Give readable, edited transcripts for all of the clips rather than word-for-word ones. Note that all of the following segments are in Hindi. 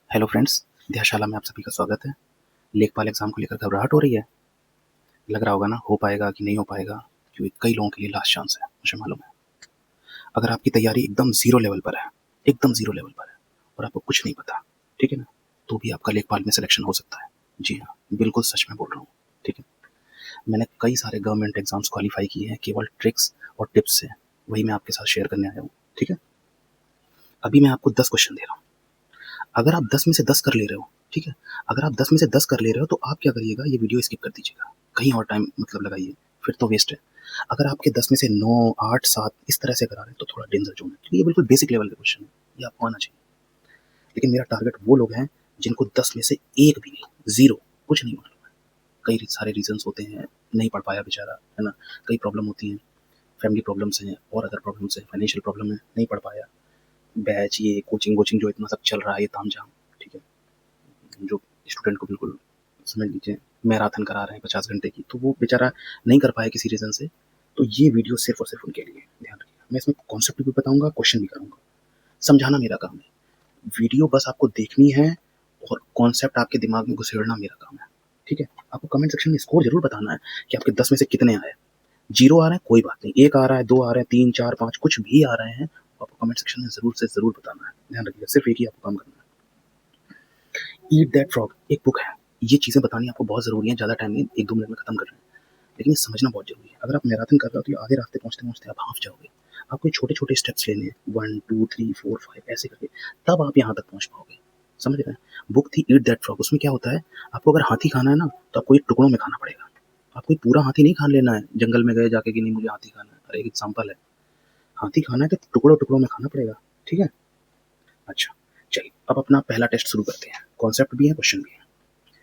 हेलो फ्रेंड्स, ध्यानशाला में आप सभी का स्वागत है। लेखपाल एग्ज़ाम को लेकर घबराहट हो रही है? लग रहा होगा ना, हो पाएगा कि नहीं हो पाएगा, क्योंकि कई लोगों के लिए लास्ट चांस है, मुझे मालूम है। अगर आपकी तैयारी एकदम ज़ीरो लेवल पर है, एकदम ज़ीरो लेवल पर है और आपको कुछ नहीं पता, ठीक है ना? तो भी आपका लेखपाल में सिलेक्शन हो सकता है। जी हाँ, बिल्कुल सच में बोल रहा हूँ, ठीक है? मैंने कई सारे गवर्नमेंट एग्ज़ाम्स क्वालीफाई किए हैं केवल ट्रिक्स और टिप्स से, वही मैं आपके साथ शेयर करने आया हूँ, ठीक है? अभी मैं आपको 10 क्वेश्चन दे रहा हूँ। अगर आप 10 में से 10 कर ले रहे हो, ठीक है? अगर आप 10 में से 10 कर ले रहे हो तो आप क्या करिएगा, ये वीडियो स्किप कर दीजिएगा। कहीं और टाइम मतलब लगाइए, फिर तो वेस्ट है। अगर आपके 10 में से 9, 8, 7 इस तरह से करा रहे हैं तो थोड़ा डेंजर ज़ोन है, क्योंकि ये बिल्कुल बेसिक लेवल के क्वेश्चन है, ये आपको आना चाहिए। लेकिन मेरा टारगेट वो लोग हैं जिनको 10 में से 1 भी नहीं, ज़ीरो, कुछ नहीं मालूम है। कई सारे रीज़न्स होते हैं, नहीं पढ़ पाया बेचारा, है ना? कई प्रॉब्लम होती हैं, फैमिली प्रॉब्लम्स हैं और अदर प्रॉब्लम्स हैं, फाइनेंशियल प्रॉब्लम है, नहीं पढ़ पाया। बैच ये कोचिंग-वोचिंग जो इतना सब चल रहा है, ये तामझाम, ठीक है? जो स्टूडेंट को बिल्कुल समझ लीजिए मैराथन करा रहे हैं 50 घंटे की, तो वो बेचारा नहीं कर पाया किसी रीज़न से। तो ये वीडियो सिर्फ़ और सिर्फ़ उनके लिए, ध्यान रखिएगा। मैं इसमें कॉन्सेप्ट भी बताऊँगा, क्वेश्चन भी करूँगा। समझाना मेरा काम है। वीडियो बस आपको देखनी है और कॉन्सेप्ट आपके दिमाग में घुसेड़ना मेरा काम है, ठीक है? आपको कमेंट सेक्शन में स्कोर ज़रूर बताना है कि आपके 10 में से कितने आए। 0 आ रहे हैं, कोई बात नहीं। 1 आ रहा है, 2 आ रहे हैं, 3, 4, 5 कुछ भी आ रहे हैं, आपको कमेंट सेक्शन में ज़रूर से ज़रूर बताना है। ध्यान रखिएगा, सिर्फ़ एक ही आपको काम करना है। ईट दैट फ्रॉग एक बुक है। ये चीज़ें बतानी आपको बहुत ज़रूरी है, ज़्यादा टाइम नहीं, 1-2 मिनट में खत्म कर रहे हैं। लेकिन ये समझना बहुत ज़रूरी है। अगर आप मैराथन कर रहे हो तो ये आधे रास्ते पहुँचते-पहुँचते आप हाफ जाओगे। आपको ये छोटे-छोटे स्टेप्स लेने हैं, 1, 2, 3, 4, 5 ऐसे करके, तब आप यहाँ तक पहुँच पाओगे। समझ रहे हैं? बुक थी ईट दैट फ्रॉग, उसमें क्या होता है, आपको अगर हाथी खाना है ना, तो आपको ये टुकड़ों में खाना पड़ेगा। आपको ये पूरा हाथी नहीं खा लेना है, जंगल में गए जाके कि नहीं मुझे हाथी खाना है। अरे एक एग्ज़ाम्पल है, हाथी खाना है तो टुकड़ों-टुकड़ों में खाना पड़ेगा, ठीक है? अच्छा, चलिए अब अपना पहला टेस्ट शुरू करते हैं। कॉन्सेप्ट भी है, क्वेश्चन भी है।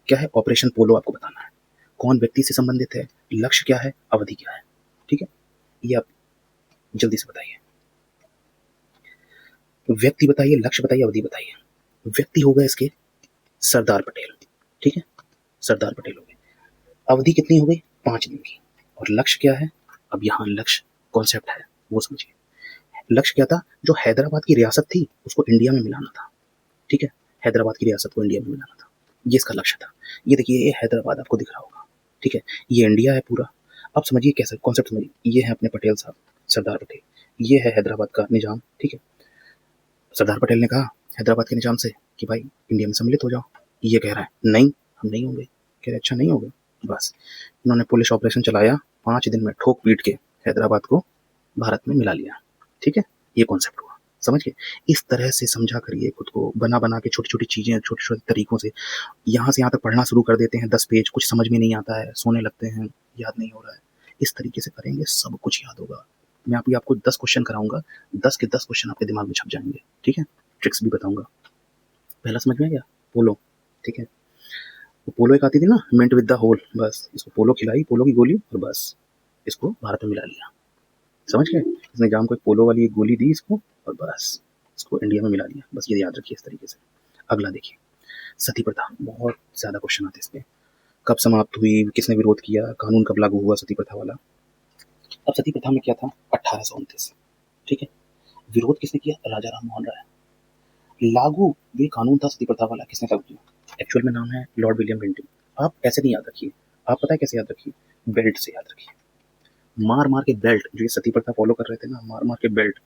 क्या है? ऑपरेशन पोलो आपको बताना है। कौन व्यक्ति से संबंधित है? लक्ष्य क्या है? अवधि क्या है? ठीक है? ये आप जल्दी से बताइए। व्यक्ति बताइए, लक्ष्य बताइए, अवधि बताइए। व्यक्ति हो गए इसके सरदार पटेल, ठीक है? सरदार पटेल हो गए। अवधि कितनी हो गई? 5 दिन की। और लक्ष्य क्या है? अब यहाँ लक्ष्य कॉन्सेप्ट है, वो समझिए। लक्ष्य क्या था? जो हैदराबाद की रियासत थी, उसको इंडिया में मिलाना था, ठीक है? हैदराबाद की रियासत को इंडिया में मिलाना था। ये इसका लक्ष्य था। ये देखिए, ये हैदराबाद आपको दिख रहा होगा, ठीक है? ये इंडिया है पूरा। अब समझिए कैसे कॉन्सेप्ट समझिए। ये है अपने पटेल साहब, सरदार पटेल। ये है हैदराबाद का निज़ाम, ठीक है? सरदार पटेल ने कहा हैदराबाद के निज़ाम से कि भाई इंडिया में सम्मिलित हो जाओ। ये कह रहा है नहीं, हम नहीं होंगे। कह रहे अच्छा नहीं होगा। बस इन्होंने पुलिस ऑपरेशन चलाया, 5 दिन में ठोक पीट के हैदराबाद को भारत में मिला लिया, ठीक है? ये कॉन्सेप्ट हुआ, समझ गए? इस तरह से समझा करिए खुद को, बना-बना के छोटी-छोटी चीज़ें, छोटे-छोटे तरीकों से यहाँ से यहाँ तक पढ़ना शुरू कर देते हैं, 10 पेज, कुछ समझ में नहीं आता है, सोने लगते हैं, याद नहीं हो रहा है। इस तरीके से करेंगे, सब कुछ याद होगा। मैं अभी आपको 10 क्वेश्चन कराऊँगा, 10 के 10 क्वेश्चन आपके दिमाग में छप जाएँगे, ठीक है? ट्रिक्स भी बताऊँगा। पहला समझ में आ गया? पोलो, ठीक है? वो पोलो एक आती थी ना, मिंट विद द होल, बस इसको पोलो खिलाई, पोलो की गोली और बस इसको भारत में मिला लिया। समझ गए? इस निज़ाम को एक पोलो वाली एक गोली दी इसको और बस इसको इंडिया में मिला लिया। बस ये याद रखिए इस तरीके से। अगला देखिए, सती प्रथा, बहुत ज़्यादा क्वेश्चन आते हैं इसमें। कब समाप्त हुई? किसने विरोध किया? कानून कब लागू हुआ सती प्रथा वाला? अब सती प्रथा में क्या था? 1829, ठीक है? विरोध किसने किया? राजा राम मोहन राय। लागू ये कानून था सती प्रथा वाला, किसने लागू किया? एक्चुअल में नाम है लॉर्ड विलियम बेंटिंग। आप ऐसे नहीं याद रखिए, आप पता है कैसे याद रखिए? बेल्ट से याद रखिए। मार मार के बेल्ट, जो ये सती प्रथा फॉलो कर रहे थे ना, मार मार के बेल्ट।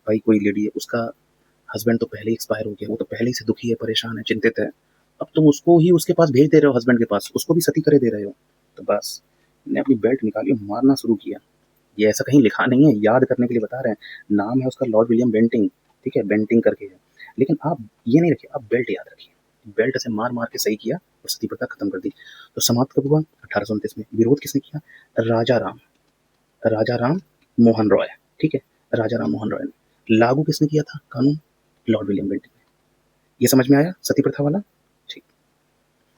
भाई कोई लेडी है, उसका हस्बैंड तो पहले ही एक्सपायर हो गया, वो तो पहले ही से दुखी है, परेशान है, चिंतित है। अब तुम उसको ही उसके पास भेज दे रहे हो, हस्बैंड के पास, उसको भी सती करे दे रहे हो। तो बस ने अपनी बेल्ट निकाली और मारना शुरू किया। ये ऐसा कहीं लिखा नहीं है, याद करने के लिए बता रहे हैं। नाम है उसका लॉर्ड विलियम बेंटिंग, ठीक है? बेंटिंग करके है। लेकिन आप ये नहीं रखिए, आप बेल्ट याद रखिए। बेल्ट से मार मार के सही किया और सती प्रथा खत्म कर दी। तो समाप्त कब हुआ? 1829 में। विरोध किसने किया? राजा राम, राजा राम मोहन रॉय, ठीक है? राजा राम मोहन रॉय ने। लागू किसने किया था कानून? लॉर्ड विलियम बेंटिंग ने। ये समझ में आया सती प्रथा वाला? ठीक।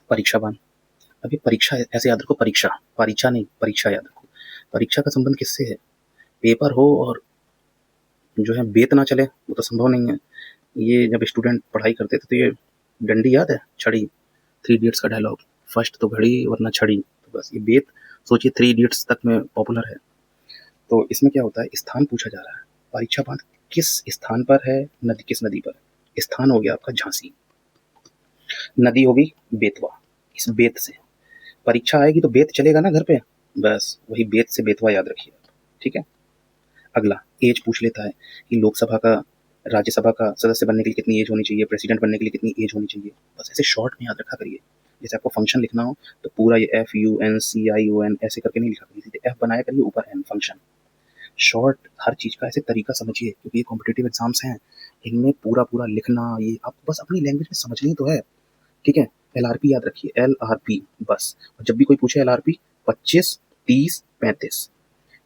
परीक्षावान, अभी परीक्षा ऐसे याद रखो, परीक्षा, परीक्षा नहीं, परीक्षा याद रखो। परीक्षा का संबंध किससे है? पेपर हो और जो है बेत ना चले, वो तो संभव नहीं है। ये जब स्टूडेंट पढ़ाई करते थे तो ये डंडी याद है? छड़ी, थ्री इडियट्स का डायलॉग, फर्स्ट तो घड़ी वरना छड़ी। तो बस ये बेत सोचिए, थ्री इडियट्स तक में पॉपुलर है। तो इसमें क्या होता है, स्थान पूछा जा रहा है। परीक्षा बांध किस स्थान पर है? नदी, किस नदी पर? स्थान हो गया आपका झांसी। नदी होगी बेतवा, इस बेत से परीक्षा आएगी तो बेत चलेगा ना घर पे, बस वही बेत से बेतवा याद रखिए, ठीक है। अगला एज पूछ लेता है कि लोकसभा का, राज्यसभा का सदस्य बनने के लिए कितनी एज होनी चाहिए, प्रेसिडेंट बनने के लिए कितनी एज होनी चाहिए, बस ऐसे शॉर्ट में याद रखा करिए। जैसे आपको फंक्शन लिखना हो तो पूरा ये FUNCION ऐसे करके नहीं लिखा करिए, सीधे F बनाया करिए, ऊपर N फंक्शन। शॉर्ट हर चीज का ऐसे तरीका समझिए, क्योंकि ये कॉम्पिटेटिव एग्जाम्स हैं, इनमें पूरा पूरा लिखना, ये आपको बस अपनी लैंग्वेज में समझनी तो है, ठीक है। LRP याद रखिए, LRP बस। और जब भी कोई पूछे LRP 25, 30, 35,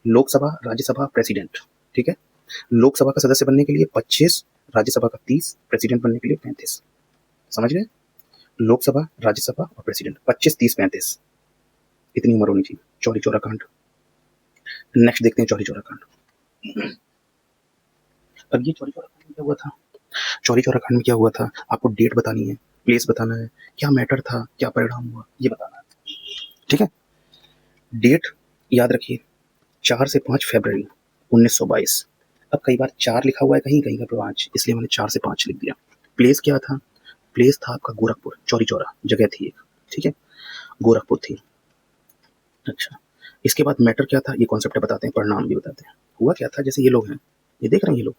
लोकसभा, राज्यसभा, प्रेसिडेंट, ठीक है। लोकसभा का सदस्य बनने के लिए 25, राज्यसभा का 30, प्रेसिडेंट बनने के लिए 35, समझ गए। लोकसभा, राज्यसभा और प्रेसिडेंट 25, 30, 35, इतनी उम्र होनी चाहिए। चौरी चौरा कांड, नेक्स्ट देखते हैं चौरी चौरा कांड। अब ये चौरी चौरा कांड में क्या हुआ था, चौरी चौरा कांड में क्या हुआ था, आपको डेट बतानी है, प्लेस बताना है, क्या मैटर था, क्या परिणाम हुआ, ये बताना है, ठीक है। डेट याद रखिए 4 से 5 फरवरी 1922। अब कई बार 4 लिखा हुआ है कहीं कहीं का 5, इसलिए मैंने 4 से 5 लिख दिया। प्लेस क्या था, प्लेस था आपका गोरखपुर, चौरी चौरा जगह थी एक, ठीक है, गोरखपुर थी। अच्छा, इसके बाद मैटर क्या था, ये कॉन्सेप्ट बताते हैं, परिणाम भी बताते हैं। हुआ क्या था, जैसे ये लोग हैं, ये देख रहे हैं, ये लोग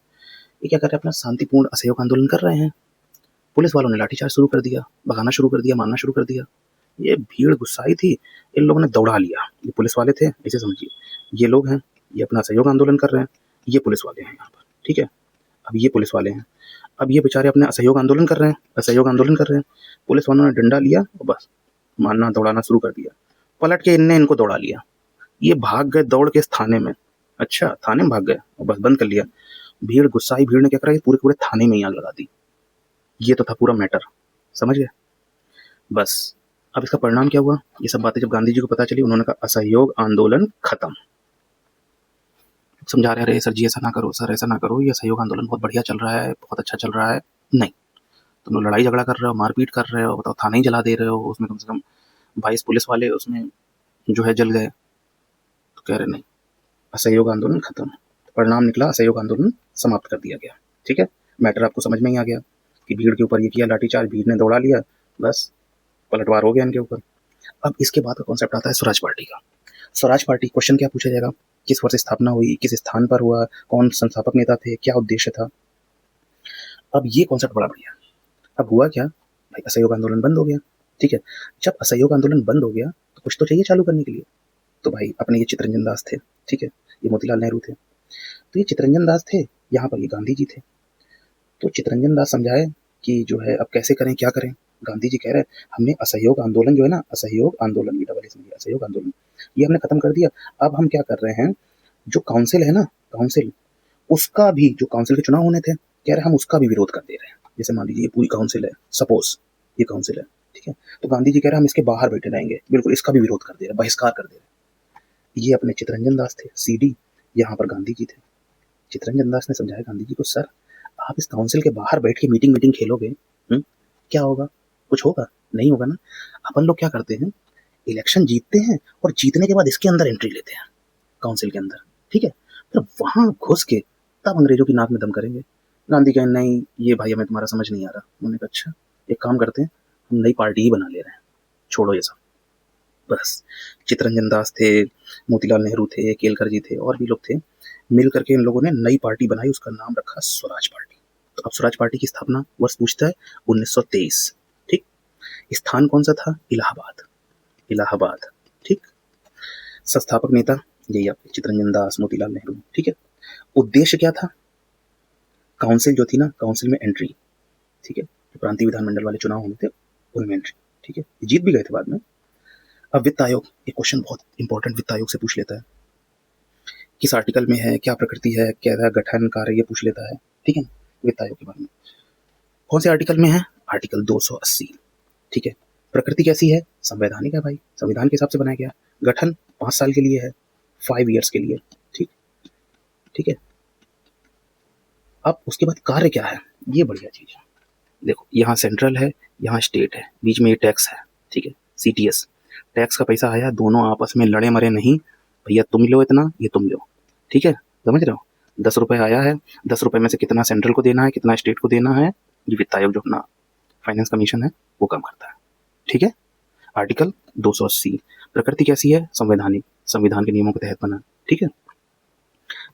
ये क्या कर रहे हैं, अपना शांतिपूर्ण असहयोग आंदोलन कर रहे हैं। पुलिस वालों ने लाठीचार्ज शुरू कर दिया, भगाना शुरू कर दिया, मारना शुरू कर दिया। ये भीड़ गुस्साई थी, इन लोगों ने दौड़ा लिया। ये पुलिस वाले थे, ऐसे समझिए, ये लोग हैं, ये अपना सहयोग आंदोलन कर रहे हैं, ये पुलिस वाले हैं यहाँ पर, ठीक है। अब ये पुलिस वाले हैं, अब ये बेचारे अपने असहयोग आंदोलन कर रहे हैं, असहयोग आंदोलन कर रहे हैं। पुलिस वालों ने डंडा लिया और बस मारना दौड़ाना शुरू कर दिया। पलट के इनने इनको दौड़ा लिया, ये भाग गए दौड़ के इस थाने में। अच्छा, थाने में भाग गए और बस बंद कर लिया। भीड़ गुस्साई, भीड़ ने क्या करा, पूरे पूरे थाने में ही आग लगा दी। ये तो था पूरा मैटर, समझ गए। बस अब इसका परिणाम क्या हुआ, ये सब बातें जब गांधी जी को पता चली, उन्होंने कहा असहयोग आंदोलन खत्म। समझा रहे, अरे सर जी ऐसा ना करो, सर ऐसा ना करो, ये असहयोग आंदोलन बहुत बढ़िया चल रहा है, बहुत अच्छा चल रहा है। नहीं, तुम लोग लड़ाई झगड़ा कर रहे हो, मारपीट कर रहे हो, बताओ थाना ही जला दे रहे हो, उसमें कम से कम 22 पुलिस वाले उसमें जो है जल गए। तो कह रहे नहीं, असहयोग आंदोलन खत्म। परिणाम निकला, असहयोग आंदोलन समाप्त कर दिया गया, ठीक है। मैटर आपको समझ में ही आ गया कि भीड़ के ऊपर ये किया लाठीचार्ज, भीड़ ने दौड़ा लिया, बस पलटवार हो गया इनके ऊपर। अब इसके बाद का कॉन्सेप्ट आता है स्वराज पार्टी का। स्वराज पार्टी, क्वेश्चन क्या पूछा जाएगा, किस वर्ष स्थापना हुई, किस स्थान पर हुआ, कौन संस्थापक नेता थे, क्या उद्देश्य था। अब ये कॉन्सेप्ट बड़ा बढ़िया। अब हुआ क्या भाई, असहयोग आंदोलन बंद हो गया, ठीक है। जब असहयोग आंदोलन बंद हो गया तो कुछ तो चाहिए चालू करने के लिए। तो भाई अपने ये चित्तरंजन दास थे, ठीक है, ये मोतीलाल नेहरू थे। तो ये चित्तरंजन दास थे, यहाँ पर ये गांधी जी थे। तो चित्तरंजन दास समझाए कि जो है अब कैसे करें, क्या करें। गांधी जी कह रहे हैं हमने असहयोग आंदोलन जो है ना, असहयोग आंदोलन, ये डबल एस में असहयोग आंदोलन, ये हमने खत्म कर दिया। अब हम क्या कर रहे हैं, जो काउंसिल है ना, काउंसिल, उसका भी, जो काउंसिल के चुनाव होने थे, कह रहे हैं हम उसका भी विरोध कर दे रहे हैं। जैसे मान लीजिए ये पूरी काउंसिल है, सपोज ये काउंसिल है, ठीक है, तो गांधी जी कह रहे हैं हम इसके बाहर बैठे रहेंगे, बिल्कुल इसका भी विरोध कर दे रहे हैं, बहिष्कार कर दे रहे हैं। ये अपने चित्तरंजन दास थे, CD, यहाँ पर गांधी जी थे। चित्तरंजन दास ने समझाया गांधी जी को, सर आप इस काउंसिल के बाहर बैठ के मीटिंग मीटिंग खेलोगे, क्या होगा, कुछ होगा नहीं होगा ना। अपन लोग क्या करते हैं, इलेक्शन जीतते हैं और जीतने के बाद इसके अंदर एंट्री लेते हैं, काउंसिल के अंदर, ठीक है, फिर वहां घुस के तब अंग्रेजों की नाक में दम करेंगे। गांधी कहें नहीं ये भाई हमें तुम्हारा समझ नहीं आ रहा। उन्होंने कहा अच्छा एक काम करते हैं, हम नई पार्टी ही बना ले रहे हैं, छोड़ो ये सब। बस चित्तरंजन दास थे, मोतीलाल नेहरू थे, केलकर जी थे, और भी लोग थे, मिल करके इन लोगों ने नई पार्टी बनाई, उसका नाम रखा स्वराज पार्टी। तो अब स्वराज पार्टी की स्थापना वर्ष पूछता है 1923, ठीक। स्थान कौन सा था, इलाहाबाद, इलाहाबाद, ठीक। संस्थापक नेता यही आपके चित्तरंजन दास, मोतीलाल नेहरू, ठीक है। उद्देश्य क्या था, काउंसिल जो थी ना, काउंसिल में एंट्री, ठीक है, जो प्रांतीय विधानमंडल वाले चुनाव होने थे उनमें एंट्री, ठीक है, जीत भी गए थे बाद में। अब वित्त आयोग, ये क्वेश्चन बहुत इंपॉर्टेंट वित्त आयोग से पूछ लेता है, किस आर्टिकल में है, क्या प्रकृति है, क्या गठन कार्य, ये पूछ लेता है, ठीक है, वित्त आयोग के बारे में। कौन से आर्टिकल में है, आर्टिकल 280, ठीक है। प्रकृति कैसी है, संवैधानिक है भाई, संविधान के हिसाब से बनाया गया। गठन 5 साल के लिए है, 5 ईयर्स के लिए, ठीक, ठीक है। अब उसके बाद कार्य क्या है, ये बढ़िया चीज है। देखो यहाँ सेंट्रल है, यहाँ स्टेट है, बीच में ये टैक्स है, ठीक है, CTS, टैक्स का पैसा आया, दोनों आपस में लड़े मरे नहीं, भैया तुम लो इतना, ये तुम लो, ठीक है, समझ रहे हो। 10 रुपए आया है, 10 रुपए में से कितना सेंट्रल को देना है, कितना स्टेट को देना है, ये वित्त आयोग जो अपना फाइनेंस कमीशन है वो कम करता है। ठीक है। आर्टिकल 280, प्रकृति कैसी है? संवैधानिक, संविधान के नियमों के तहत बना। ठीक है।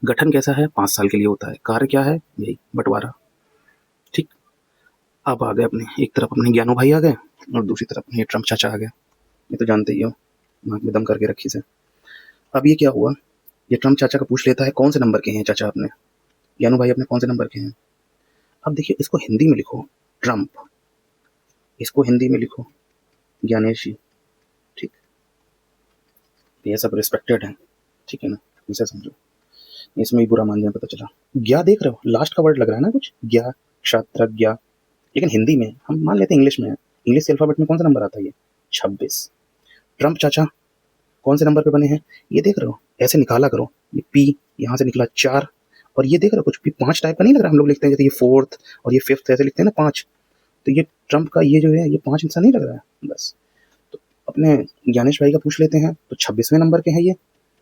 गठन कैसा है? 5 साल के लिए होता है। कार्य क्या है? यही बंटवारा। ठीक। अब आ गए अपने, एक तरफ अपने ज्ञानू भाई आ गए और दूसरी तरफ अपने ट्रम्प चाचा आ गए। ये तो जानते ही हो, नाक में दम करके रखी से। अब ये क्या हुआ, ये ट्रम्प चाचा का पूछ लेता है कौन से नंबर के हैं चाचा अपने, ज्ञानू भाई अपने कौन से नंबर के हैं। अब देखिए, इसको हिंदी में लिखो ट्रम्प, इसको हिंदी में लिखो ज्ञानेश जी। ठीक, ये सब रिस्पेक्टेड है, ठीक है ना, इसे समझो, इसमें ही बुरा मान लिया पता चला। ज्ञा देख रहे हो, लास्ट का वर्ड लग रहा है ना कुछ, ज्ञा, क्षात्र, ज्ञा, लेकिन हिंदी में हम मान लेते हैं इंग्लिश में है। इंग्लिश के अल्फाबेट में कौन सा नंबर आता है? ये 26। ट्रम्प चाचा कौन से नंबर पे बने हैं? ये देख रहे हो, ऐसे निकाला करो, ये पी यहाँ से निकला 4, और ये देख रहे हो कुछ भी 5 टाइप का नहीं लग रहा। हम लोग लिखते हैं जैसे ये 4th और ये 5th ऐसे लिखते हैं ना 5, तो ये ट्रम्प का ये जो है ये 5 इंसान नहीं लग रहा है बस। तो अपने ज्ञानेश भाई का पूछ लेते हैं, तो 26वें नंबर के हैं ये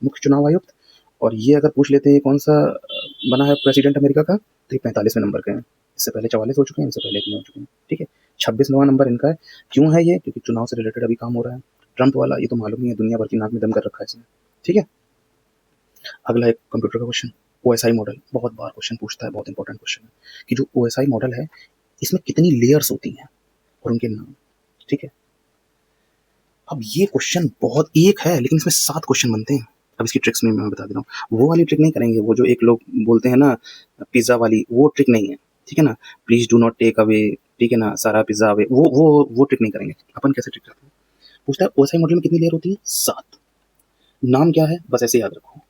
मुख्य चुनाव आयुक्त। और ये अगर पूछ लेते हैं कौन सा बना है प्रेसिडेंट अमेरिका का, तो ये 45वें नंबर के हैं। इससे पहले 44 हो चुके हैं, इससे पहले इतने हो चुके हैं। ठीक है, 26वां नंबर इनका है। क्यों है ये? क्योंकि चुनाव से रिलेटेड अभी काम हो रहा है। ट्रम्प वाला ये तो मालूम ही है, दुनिया भर की नाक में दम कर रखा है इसने। ठीक है। अगला एक कंप्यूटर का क्वेश्चन, ओएसआई मॉडल, बहुत बार क्वेश्चन पूछता है, बहुत इंपॉर्टेंट क्वेश्चन है कि जो ओएसआई मॉडल है इसमें कितनी लेयर्स होती हैं और उनके नाम। ठीक है। अब ये क्वेश्चन बहुत एक है, लेकिन इसमें 7 क्वेश्चन बनते हैं। अब इसकी ट्रिक्स में मैं बता दे रहा हूँ, वो वाली ट्रिक नहीं करेंगे, वो जो एक लोग बोलते हैं ना पिज्जा वाली, वो ट्रिक नहीं है। ठीक है ना, please do not take away, ठीक है ना, सारा पिज्जा अवे, वो ट्रिक नहीं करेंगे। अपन कैसे ट्रिक करते हैं, पूछता है ओएसआई मॉडल में कितनी लेयर होती है? 7। नाम क्या है? बस ऐसे याद रखो।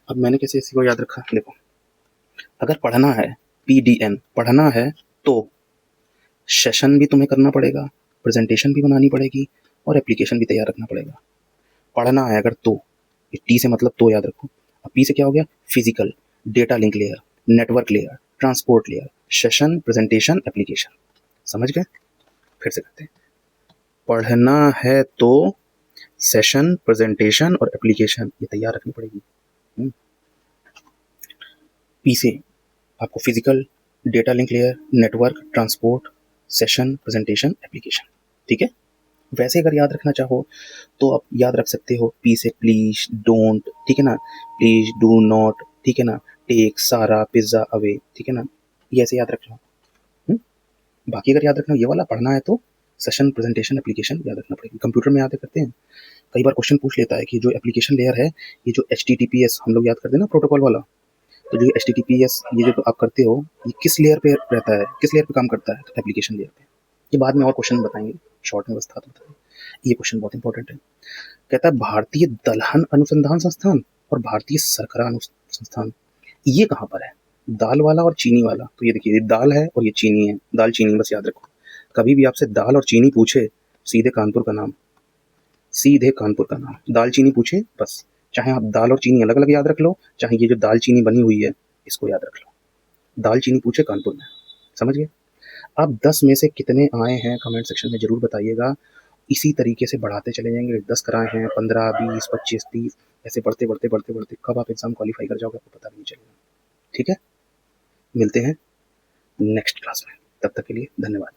अब मैंने कैसे इसी को याद रखा, देखो, अगर पढ़ना है PDN पढ़ना है तो सेशन भी तुम्हें करना पड़ेगा, प्रेजेंटेशन भी बनानी पड़ेगी और एप्लीकेशन भी तैयार रखना पड़ेगा। पढ़ना है अगर तो, टी से मतलब तो याद रखो। अब पी से क्या हो गया? Physical, data link layer, network layer, transport layer, session, presentation, application. समझ गए? फिर से करते हैं। पढ़ना है तो सेशन, प्रेजेंटेशन और एप्लीकेशन ये तैयार रखनी पड़ेगी। पी से आपको physical, data link layer, network, transport, session, presentation, application. ठीक है। वैसे अगर याद रखना चाहो तो आप याद रख सकते हो पी से प्लीज, डोंट, ठीक है ना, प्लीज डू नॉट, ठीक है ना, टेक, सारा, पिज्जा अवे, ठीक है ना, ये ऐसे याद रखना। बाकी अगर याद रखना ये वाला पढ़ना है तो सेशन, प्रेजेंटेशन, एप्लीकेशन याद रखना पड़ेगी। कंप्यूटर में याद करते हैं, कई बार क्वेश्चन पूछ लेता है कि जो एप्लीकेशन लेयर है, ये जो HTTPS हम लोग याद करते हैं ना प्रोटोकॉल वाला, तो जो HTTPS ये जो आप करते हो ये किस लेयर पे रहता है, किस लेयर पे काम करता है? तो एप्लीकेशन लेयर पे। ये बाद में और क्वेश्चन बताएंगे, शॉर्ट में बस था तो बताएं। ये क्वेश्चन बहुत इंपॉर्टेंट है। कहता है भारतीय दलहन अनुसंधान संस्थान और भारतीय सरकरा संस्थान ये कहाँ पर है? दाल वाला और चीनी वाला। तो ये देखिए, ये दाल है और ये चीनी है, दाल चीनी बस याद रखो। कभी भी आपसे दाल और चीनी पूछे, सीधे कानपुर का नाम, सीधे कानपुर का नाम। दाल चीनी पूछे बस, चाहे आप दाल और चीनी अलग अलग याद रख लो, चाहे ये जो दाल चीनी बनी हुई है इसको याद रख लो। दाल चीनी पूछे कानपुर में। समझ गए? अब 10 में से कितने आए हैं कमेंट सेक्शन में जरूर बताइएगा। इसी तरीके से बढ़ाते चले जाएंगे। 10 कराए हैं, 15, 20, 25, 30, ऐसे बढ़ते बढ़ते बढ़ते बढ़ते कब आप एग्जाम क्वालिफाई कर जाओगे आपको पता भी नहीं चलेगा। ठीक है, मिलते हैं नेक्स्ट क्लास में, तब तक के लिए धन्यवाद।